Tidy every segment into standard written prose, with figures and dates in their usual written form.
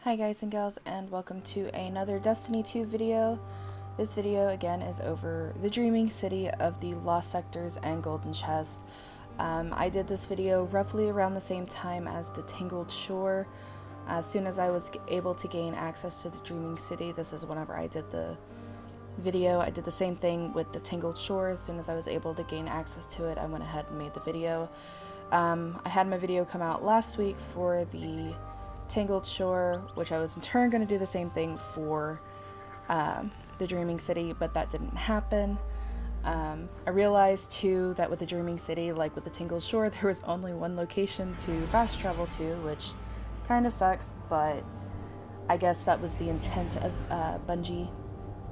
Hi guys and gals, and welcome to another Destiny 2 video. This video again is over the Dreaming City of the Lost Sectors and Golden Chest. I did this video roughly around the same time as the Tangled Shore. As soon as I was able to gain access to the Dreaming City, this is whenever I did the video. I did the same thing with the Tangled Shore. As soon as I was able to gain access to it, I went ahead and made the video. I had my video come out last week for the Tangled Shore, which I was in turn going to do the same thing for the Dreaming City, but that didn't happen. I realized too that with the Dreaming City, like with the Tangled Shore, there was only one location to fast travel to, which kind of sucks, but I guess that was the intent of Bungie.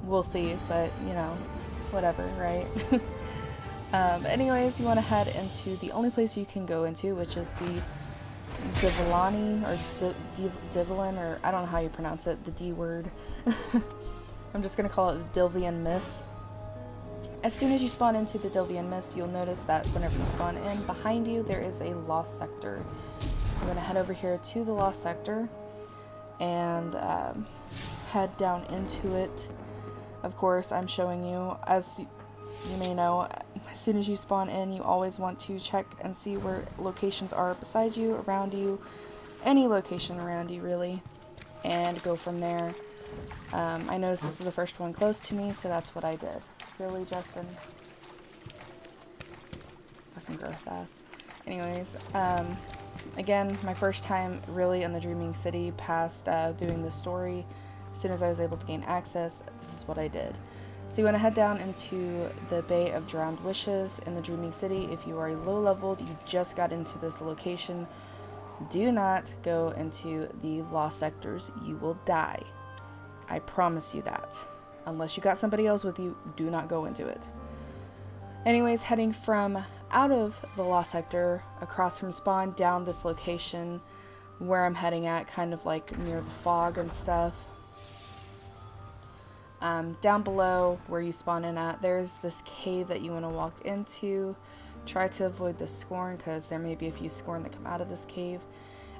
We'll see, but you know, whatever, right? Anyways, you want to head into the only place you can go into, which is the Divilani, or Divilin, or I don't know how you pronounce it, the D word. I'm just going to call it the Dilvian Mist. As soon as you spawn into the Dilvian Mist, you'll notice that whenever you spawn in, behind you there is a Lost Sector. I'm going to head over here to the Lost Sector and head down into it. Of course, I'm showing you, as you may know, as soon as you spawn in, you always want to check and see where locations are beside you, around you, any location around you really, and go from there. I noticed this is the first one close to me, so that's what I did. Really, Justin? Fucking gross ass. Anyways, again, my first time really in the Dreaming City past doing the story. As soon as I was able to gain access, this is what I did. So you want to head down into the Bay of Drowned Wishes in the Dreaming City. If you are low leveled, you just got into this location, do not go into the Lost Sectors. You will die. I promise you that. Unless you got somebody else with you, do not go into it. Anyways, heading from out of the Lost Sector, across from spawn, down this location where I'm heading at, kind of like near the fog and stuff. Down below where you spawn in at, there's this cave that you want to walk into. Try to avoid the Scorn, because there may be a few Scorn that come out of this cave.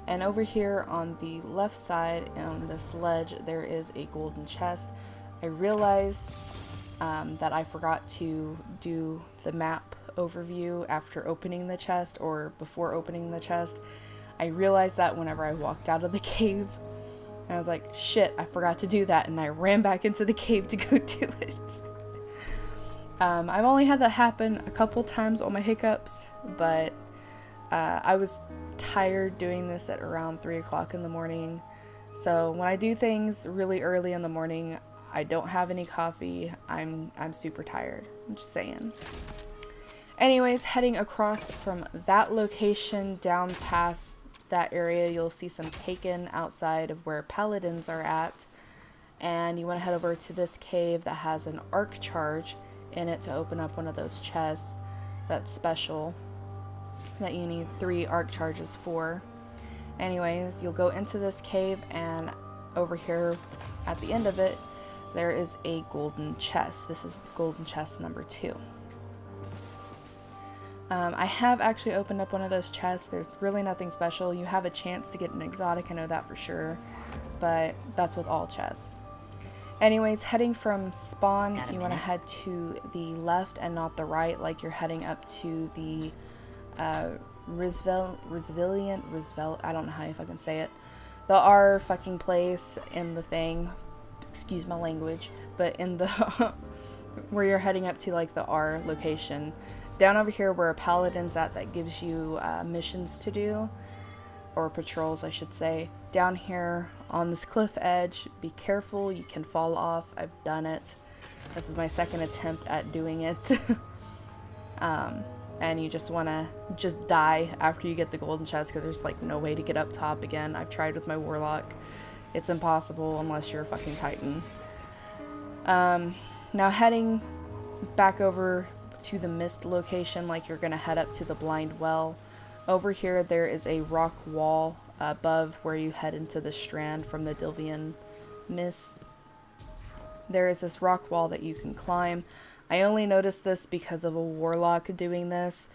And over here on the left side on this ledge, there is a golden chest. I realized that I forgot to do the map overview after opening the chest, or before opening the chest. I realized that whenever I walked out of the cave. And I was like, shit, I forgot to do that, and I ran back into the cave to go do it. I've only had that happen a couple times on my hiccups, but I was tired doing this at around 3 o'clock in the morning. So when I do things really early in the morning, I don't have any coffee. I'm super tired. I'm just saying. Anyways, heading across from that location down past that area, you'll see some taken outside of where paladins are at, and you want to head over to this cave that has an arc charge in it to open up one of those chests that's special that you need 3 arc charges for. Anyways, you'll go into this cave, and over here at the end of it there is a golden chest. This is golden chest number 2. I have actually opened up one of those chests. There's really nothing special. You have a chance to get an exotic, I know that for sure, but that's with all chests. Anyways, heading from spawn, you want to head to the left and not the right, like you're heading up to the Rizvelian, I don't know how you fucking say it. The R fucking place in the thing, excuse my language, but in the where you're heading up to, like the R location. Down over here where a paladin's at, that gives you missions to do, or patrols I should say. Down here on this cliff edge, be careful, you can fall off. I've done it. This is my second attempt at doing it. And you just want to just die after you get the golden chest, because there's like no way to get up top again. I've tried with my warlock. It's impossible unless you're a fucking titan. Now heading back over to the mist location, like you're gonna head up to the blind well. Over here there is a rock wall above where you head into the strand from the Dilvian Mist. There is this rock wall that you can climb. I only noticed this because of a warlock doing this.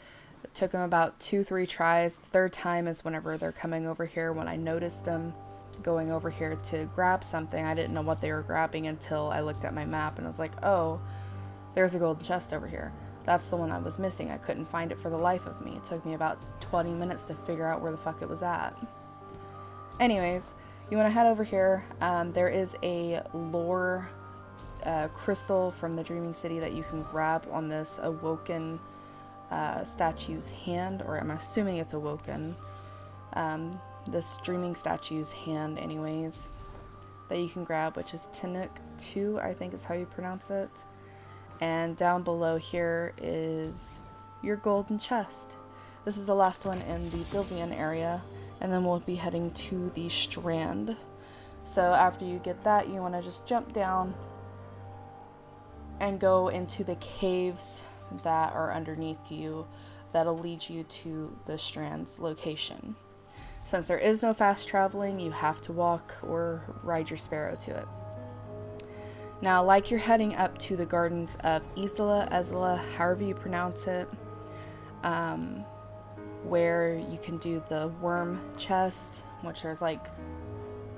It took him about 2-3 tries. The third time is whenever they're coming over here when I noticed them. going over here to grab something. I didn't know what they were grabbing until I looked at my map and I was like, oh, there's a golden chest over here. That's the one I was missing. I couldn't find it for the life of me. It took me about 20 minutes to figure out where the fuck it was at. Anyways, you want to head over here. There is a lore crystal from the Dreaming City that you can grab on this awoken statue's hand, or I'm assuming it's awoken. This dreaming statue's hand anyways, that you can grab, which is Tinuk 2, I think is how you pronounce it. And down below here is your golden chest. This is the last one in the Bilvian area, and then we'll be heading to the Strand. So after you get that, you want to just jump down and go into the caves that are underneath you. That'll lead you to the Strand's location. Since there is no fast traveling, you have to walk or ride your sparrow to it. Now, like you're heading up to the gardens of Isla, Ezla, however you pronounce it, where you can do the worm chest, which there's like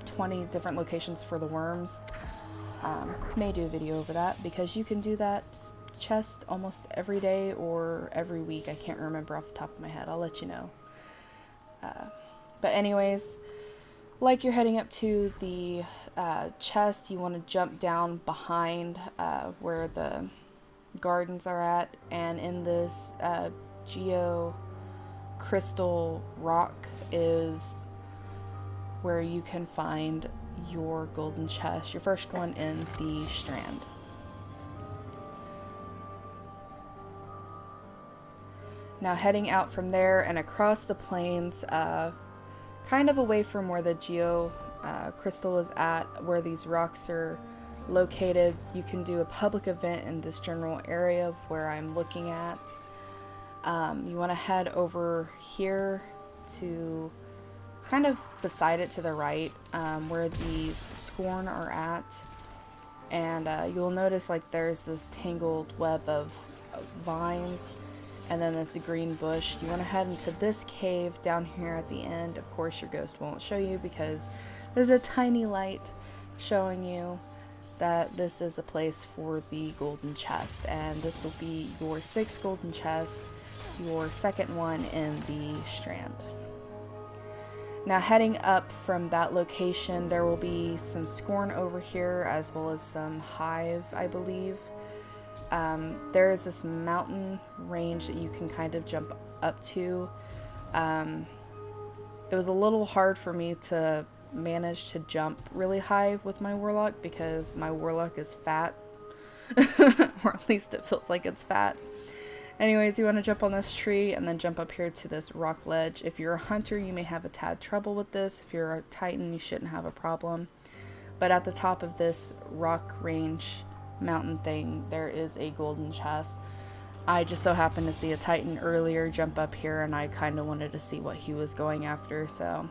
20 different locations for the worms. May do a video over that because you can do that chest almost every day or every week. I can't remember off the top of my head. I'll let you know. But anyways, like you're heading up to the chest, you want to jump down behind where the gardens are at, and in this geo crystal rock is where you can find your golden chest, your first one in the Strand. Now heading out from there and across the plains, kind of away from where the geo crystal is at, where these rocks are located, you can do a public event in this general area where I'm looking at. You want to head over here to kind of beside it to the right, where these Scorn are at, and you'll notice like there's this tangled web of vines and then this green bush. You want to head into this cave down here at the end. Of course your ghost won't show you because there's a tiny light showing you that this is a place for the golden chest, and this will be your 6th golden chest, your second one in the Strand. Now heading up from that location, there will be some Scorn over here as well as some Hive, I believe. There is this mountain range that you can kind of jump up to. It was a little hard for me to manage to jump really high with my Warlock because my Warlock is fat, or at least it feels like it's fat. Anyways, you want to jump on this tree and then jump up here to this rock ledge. If you're a hunter, you may have a tad trouble with this. If you're a Titan, you shouldn't have a problem. But at the top of this rock range mountain thing, there is a golden chest. I just so happened to see a Titan earlier jump up here, and I kind of wanted to see what he was going after, so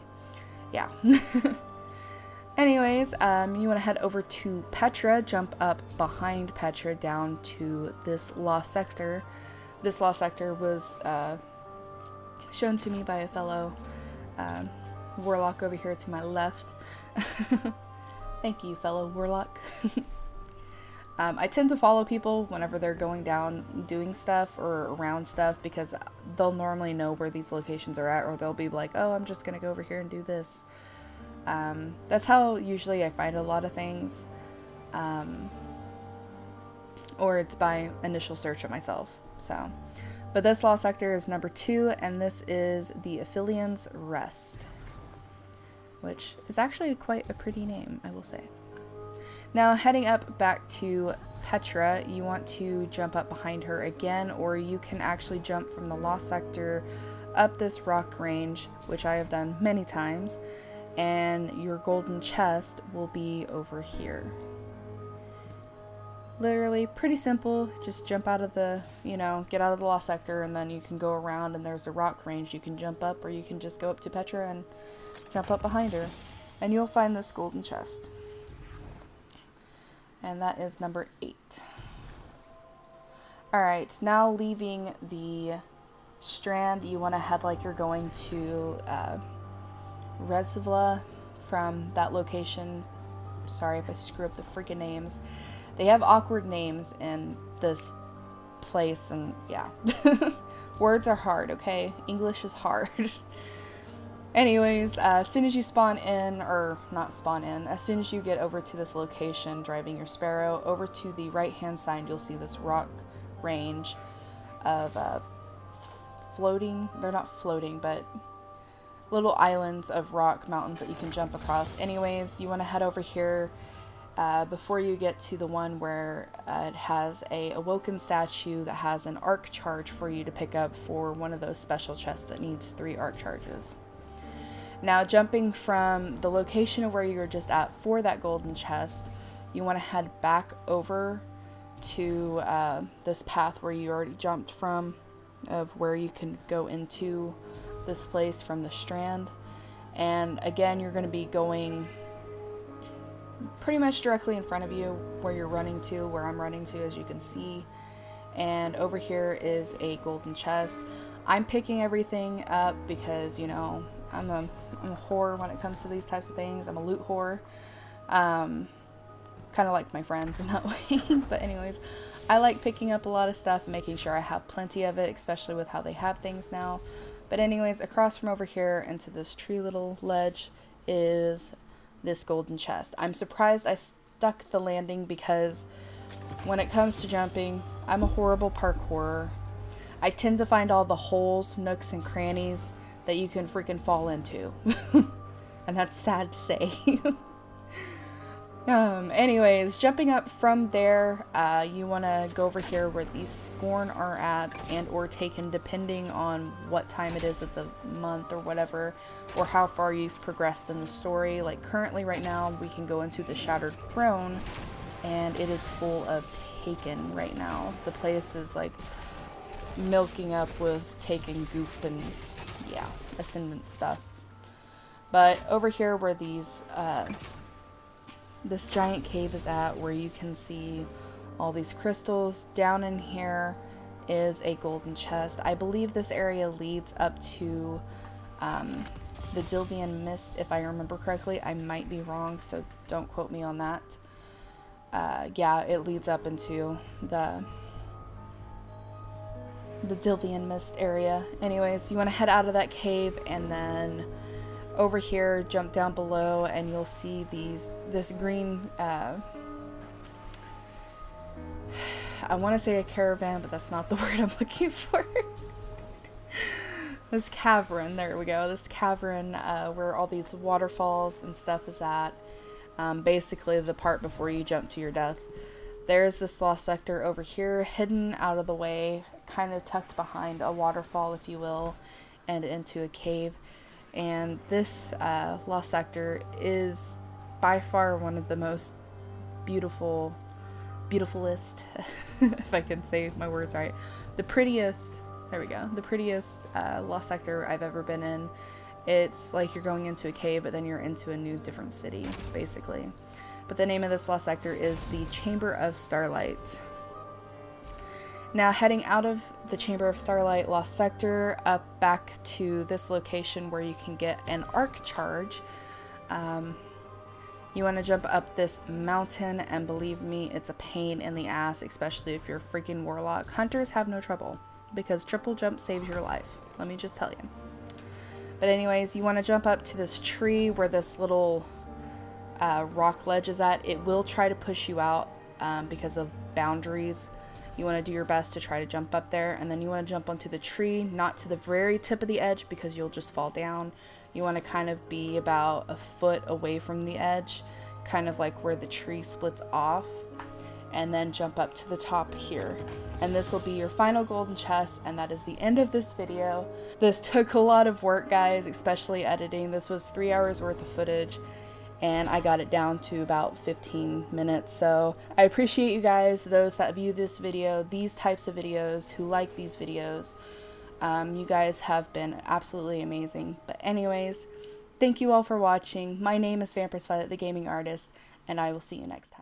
yeah. Anyways, you want to head over to Petra, jump up behind Petra down to this lost sector. This lost sector was shown to me by a fellow Warlock over here to my left. Thank you, fellow Warlock. I tend to follow people whenever they're going down doing stuff or around stuff because they'll normally know where these locations are at, or they'll be like, oh, I'm just gonna go over here and do this. That's how usually I find a lot of things, or it's by initial search of myself. So, but this lost sector is number 2, and this is the Aphelions Rest, which is actually quite a pretty name, I will say. Now heading up back to Petra, you want to jump up behind her again, or you can actually jump from the lost sector up this rock range, which I have done many times, and your golden chest will be over here. Literally pretty simple. Just jump out of the, get out of the lost sector, and then you can go around and there's a rock range you can jump up, or you can just go up to Petra and jump up behind her, and you'll find this golden chest. And that is number 8. Alright, now leaving the Strand, you want to head like you're going to Resvla from that location, sorry if I screw up the freaking names, they have awkward names in this place, and yeah. Words are hard, okay? English is hard. Anyways, as soon as you spawn in, or not spawn in, as soon as you get over to this location driving your Sparrow, over to the right hand side you'll see this rock range of floating, they're not floating, but little islands of rock mountains that you can jump across. Anyways, you want to head over here before you get to the one where it has a awoken statue that has an arc charge for you to pick up for one of those special chests that needs 3 arc charges. Now, jumping from the location of where you were just at for that golden chest, you want to head back over to this path where you already jumped from, of where you can go into this place from the strand. And again, you're going to be going pretty much directly in front of you where you're running to, where I'm running to, as you can see. And over here is a golden chest. I'm picking everything up because, you know, I'm a whore when it comes to these types of things. I'm a loot whore. Kind of like my friends in that way. But anyways, I like picking up a lot of stuff and making sure I have plenty of it, especially with how they have things now. But anyways, across from over here into this tree little ledge is this golden chest. I'm surprised I stuck the landing because when it comes to jumping, I'm a horrible parkourer. I tend to find all the holes, nooks, and crannies that you can freaking fall into. And that's sad to say. Anyways, jumping up from there, you want to go over here where these Scorn are at, and or taken depending on what time it is of the month or whatever, or how far you've progressed in the story. Like currently right now we can go into the Shattered Throne and it is full of Taken right now. The place is like milking up with Taken goop and yeah, Ascendant stuff. But over here where these this giant cave is at, where you can see all these crystals, down in here is a golden chest. I believe this area leads up to the Dilvian Mist, if I remember correctly. I might be wrong, so don't quote me on that. Yeah, it leads up into the Dilvian Mist area. Anyways, you want to head out of that cave and then over here jump down below and you'll see this green I want to say a caravan, but that's not the word I'm looking for. This cavern, there we go, this cavern where all these waterfalls and stuff is at. Basically the part before you jump to your death. There's this lost sector over here, hidden out of the way, kind of tucked behind a waterfall, if you will, and into a cave. And this lost sector is by far one of the most beautifulest, if I can say my words right, the prettiest, there we go, the prettiest lost sector I've ever been in. It's like you're going into a cave, but then you're into a new different city, basically. But the name of this lost sector is the Chamber of Starlight. Now, heading out of the Chamber of Starlight lost sector up back to this location where you can get an arc charge, you want to jump up this mountain, and believe me, it's a pain in the ass, especially if you're a freaking warlock. Hunters have no trouble because triple jump saves your life, let me just tell you. But anyways, you want to jump up to this tree where this little rock ledge is at. It will try to push you out because of boundaries. You want to do your best to try to jump up there, and then you want to jump onto the tree, not to the very tip of the edge because you'll just fall down. You want to kind of be about a foot away from the edge, kind of like where the tree splits off, and then jump up to the top here. And this will be your final golden chest, and that is the end of this video. This took a lot of work, guys, especially editing. This was 3 hours worth of footage, and I got it down to about 15 minutes. So I appreciate you guys, those that view this video, these types of videos, who like these videos. You guys have been absolutely amazing. But anyways, thank you all for watching. My name is Vampiress Violet, the Gaming Artist, and I will see you next time.